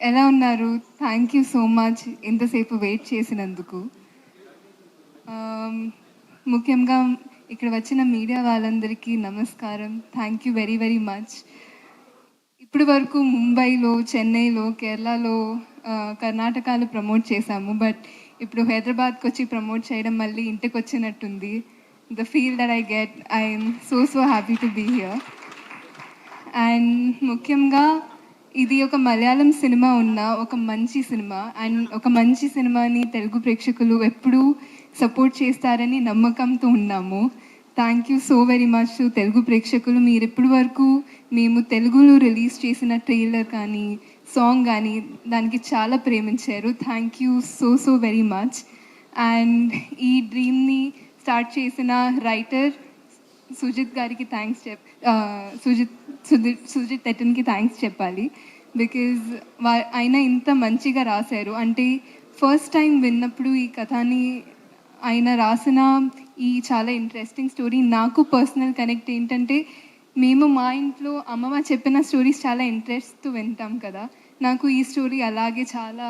ఎలా ఉన్నారు? Thank you so much ఇంతసేపు వెయిట్ చేసినందుకు. ఆమ్, ముఖ్యంగా ఇక్కడ వచ్చిన మీడియా వాళ్ళందరికీ నమస్కారం. Thank you very very much. ఇప్పటి వరకు ముంబైలో, చెన్నైలో, కేరళలో, కర్ణాటకలో ప్రమోట్ చేశాము. బట్ ఇప్పుడు హైదరాబాద్కి వచ్చి ప్రమోట్ చేయడం మళ్ళీ ఇంటికి వచ్చినట్టుంది. The feel that I get, I'm so happy to be here. And ముఖ్యంగా ఇది ఒక మలయాళం సినిమా ఉన్న ఒక మంచి సినిమా. అండ్ ఒక మంచి సినిమాని తెలుగు ప్రేక్షకులు ఎప్పుడూ సపోర్ట్ చేస్తారని నమ్మకంతో ఉన్నాము. Thank you so very much Telugu ప్రేక్షకులు. మీరు ఇప్పటి వరకు మేము తెలుగులో రిలీజ్ చేసిన ట్రైలర్ కానీ సాంగ్ కానీ దానికి చాలా ప్రేమించారు. Thank you so very much. And ఈ డ్రీమ్ని స్టార్ట్ చేసిన రైటర్ సుజిత్ గారికి థ్యాంక్స్ సుజిత్ ఎటన్కి థ్యాంక్స్ చెప్పాలి. బికాజ్ ఆయన ఇంత మంచిగా రాశారు. అంటే ఫస్ట్ టైం విన్నప్పుడు ఈ కథని ఆయన రాసిన ఈ చాలా ఇంట్రెస్టింగ్ స్టోరీ నాకు పర్సనల్ కనెక్ట్ ఏంటంటే, మేము మా ఇంట్లో అమ్మమ్మ చెప్పిన స్టోరీస్ చాలా ఇంట్రెస్ట్తో వింటాం కదా. నాకు ఈ స్టోరీ అలాగే చాలా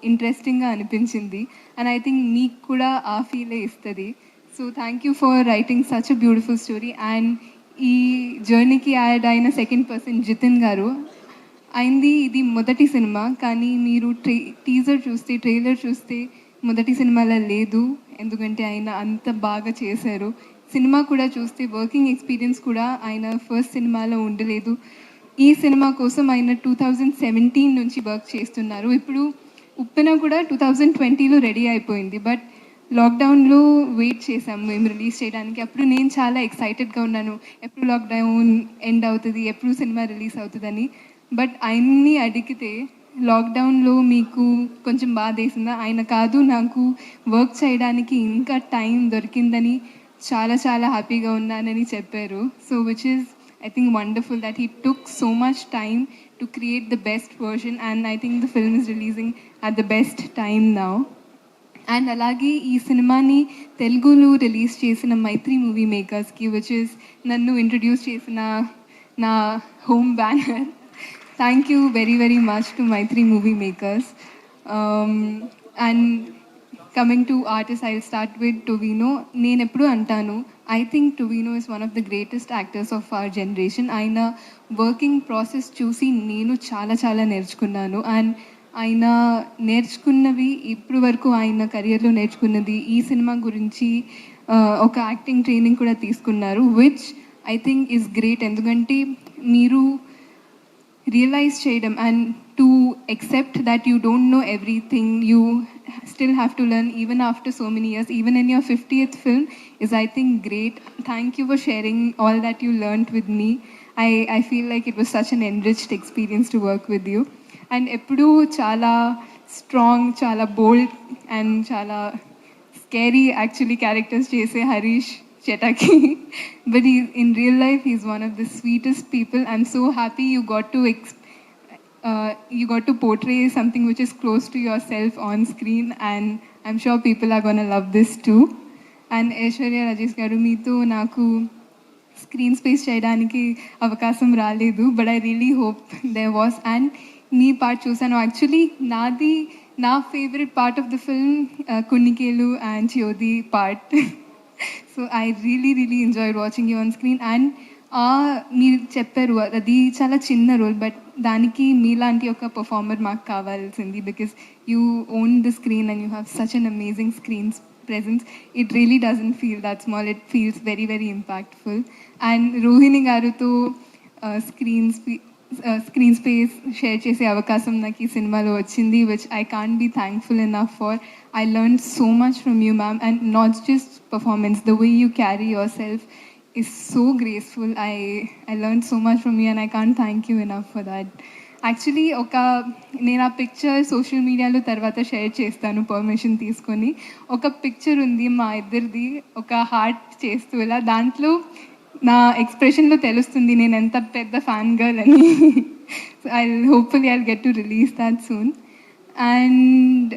ఇంట్రెస్టింగ్గా అనిపించింది. అండ్ ఐ థింక్ మీకు కూడా ఆ ఫీలే ఇస్తుంది. So thank you for writing such a beautiful story. And ఈ జర్నీకి యాడ్ అయిన సెకండ్ పర్సన్ జితిన్ గారు. అయింది ఇది మొదటి సినిమా, కానీ మీరు టీజర్ చూస్తే, ట్రైలర్ చూస్తే మొదటి సినిమాలో లేదు. ఎందుకంటే ఆయన అంత బాగా చేశారు. సినిమా కూడా చూస్తే వర్కింగ్ ఎక్స్పీరియన్స్ కూడా ఆయన ఫస్ట్ సినిమాలో ఉండలేదు. ఈ సినిమా కోసం ఆయన 2017 నుంచి వర్క్ చేస్తున్నారు. ఇప్పుడు ఉప్పెన కూడా 2020లో రెడీ అయిపోయింది. బట్ లాక్డౌన్లో వెయిట్ చేసాము మేము రిలీజ్ చేయడానికి. అప్పుడు నేను చాలా ఎక్సైటెడ్గా ఉన్నాను, ఎప్పుడు లాక్డౌన్ ఎండ్ అవుతుంది, ఎప్పుడు సినిమా రిలీజ్ అవుతుందని. బట్ ఆయన్ని అడిగితే లాక్డౌన్లో మీకు కొంచెం బాధ వేసిందా? ఆయన కాదు, నాకు వర్క్ చేయడానికి ఇంకా టైం దొరికిందని చాలా హ్యాపీగా ఉన్నానని చెప్పారు. So which is I think wonderful that he took so much time to create the best version. And I think the film is releasing at the best time now. And అలాగే ఈ సినిమాని తెలుగులో release చేసిన Mythri movie మేకర్స్కి, which is నన్ను introduce చేసిన నా home banner. Thank you very much to Mythri movie makers. And coming to artist, I start with Tovino. నేను ఎప్పుడు అంటాను, I think Tovino is one of the greatest actors of our generation. ఆయన working process చూసి నేను చాలా నేర్చుకున్నాను. అండ్ ఆయన నేర్చుకున్నవి ఇప్పుడు వరకు ఆయన కెరియర్లో నేర్చుకున్నది ఈ సినిమా గురించి ఒక యాక్టింగ్ ట్రైనింగ్ కూడా తీసుకున్నారు, which I think is great. ఎందుకంటే మీరు రియలైజ్ చేయడం and to accept that you don't know everything, you still have to learn even after so many years, even in your 50th film, is I think great. Thank you for sharing all that you learned with me. I feel like it was such an enriched experience to work with you. And ఎప్పుడూ చాలా strong, చాలా bold and చాలా scary actually characters చేసే హరీష్ చెటాకి. But in real life is one of the sweetest people. I'm so happy you got to portray something which is close to yourself on screen, and I'm sure people are going to love this too. And Aishwarya Rajesh garu, meeto నాకు screen space చేయడానికి అవకాశం రాలేదు, but I really hope there was. And మీ part చూసాను. Actually నా favourite part of the film కున్నికేలు and చియోది part. So I really enjoyed watching you on screen. And మీరు చెప్పారు అది చాలా చిన్న రోల్, బట్ దానికి మీలాంటి ఒక పర్ఫార్మర్ మాకు కావాల్సింది. Because you own the screen and you have such an amazing screen presence. It really doesn't feel that small, it feels very impactful. And Rohini garuto screen space share chese avakasam naki cinema lo vachindi, which I can't be thankful enough for. I learned so much from you, ma'am, and not just performance, the way you carry yourself is so graceful. I learned so much from you and I can't thank you enough for that. Actually నేను ఆ picture social మీడియాలో తర్వాత share చేస్తాను permission తీసుకొని. ఒక picture ఉంది మా ఇద్దరిది, ఒక హార్ట్ చేస్తూ ఇలా. దాంట్లో నా ఎక్స్ప్రెషన్లో తెలుస్తుంది నేను ఎంత పెద్ద ఫ్యాన్ గర్ల్ అని. I hopefully I get to release that soon. And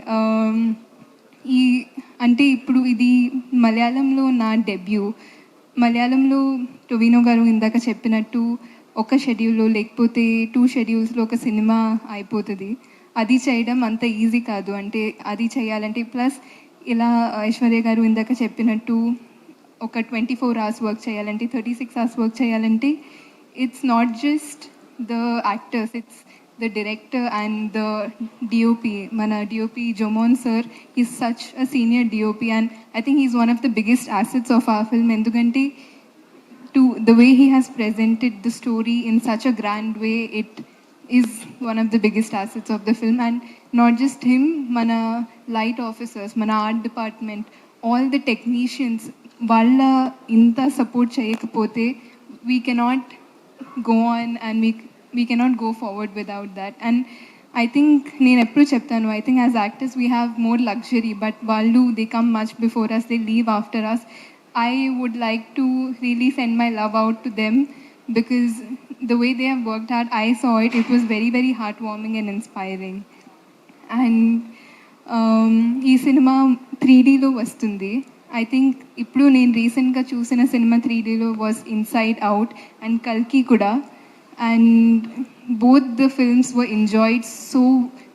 అంటే ఇప్పుడు ఇది మలయాళంలో నా డెబ్యూ. మలయాళంలో టొవినో గారు ఇందాక చెప్పినట్టు ఒక షెడ్యూల్లో లేకపోతే 2 షెడ్యూల్స్లో ఒక సినిమా అయిపోతుంది. అది చేయడం అంత ఈజీ కాదు. అంటే అది చేయాలంటే ప్లస్ ఇలా ఐశ్వర్య గారు ఇందాక చెప్పినట్టు ఒక 24 అవర్స్ వర్క్ చేయాలంటే, 36 అవర్స్ వర్క్ చేయాలంటే it's not just the actors, it's the director and the DOP. మన DOP Jomon sir is such a senior DOP and I think is one of the biggest assets of our film. ఎందుకంటే to the way he has presented the story in such a grand way, it is one of the biggest assets of the film. And not just him, mana light officers, mana art department, all the technicians, valla inta support cheyakapote we cannot go on and we cannot go forward without that. And I think నేను ఎప్పుడు చెప్తాను, I think as actors we have more luxury, but వాళ్ళు they come much before us, they leave after us. I would like to really send my love out to them because the way they have worked hard, I saw it. It was very, very heartwarming and inspiring. And ఈ సినిమా 3Dలో వస్తుంది. I think ఇప్పుడు నేను రీసెంట్గా చూసిన సినిమా 3Dలో వాజ్ ఇన్సైడ్ అవుట్ అండ్ కల్కి కూడా. And both the films were enjoyed so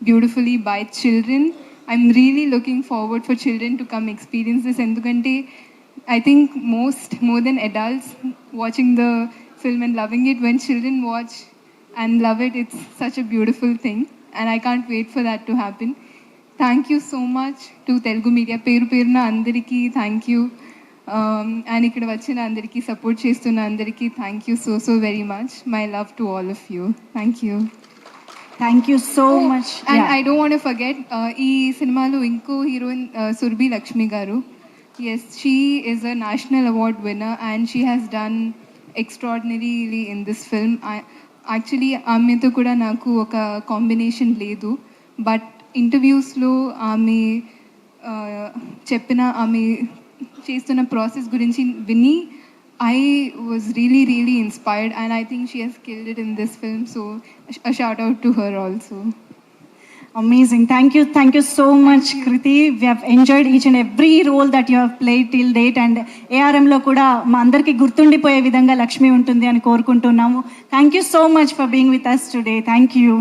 beautifully by children. I'm really looking forward for children to come experience this. Endukante I think more than adults watching the film and loving it, when children watch and love it, it's such a beautiful thing and I can't wait for that to happen. Thank you so much to Telugu media. Peru Peruna andariki thank you. And ikkada vachina andariki support chestunna andariki thank you so very much. My love to all of you. Thank you. Thank you so much. And I don't want to forget ee cinemalo inko heroine Surbhi Lakshmi garu. Yes, she is a national award winner and she has done extraordinarily in this film. Actually ఆమెతో కూడా నాకు ఒక combination లేదు, but ఇంటర్వ్యూస్లో ఆమె చెప్పిన ఆమె చేస్తున్న process గురించి విని I was really inspired and I think she has killed it in this film, so a shout out to her also. Amazing. Thank you so much, Kriti. We have enjoyed each and every role that you have played till date, and ARM లో కూడా మా అందరికి గుర్తుండిపోయే విధంగా లక్ష్మి ఉంటుంది అని కోరుకుంటున్నాము. Thank you so much for being with us today. Thank you.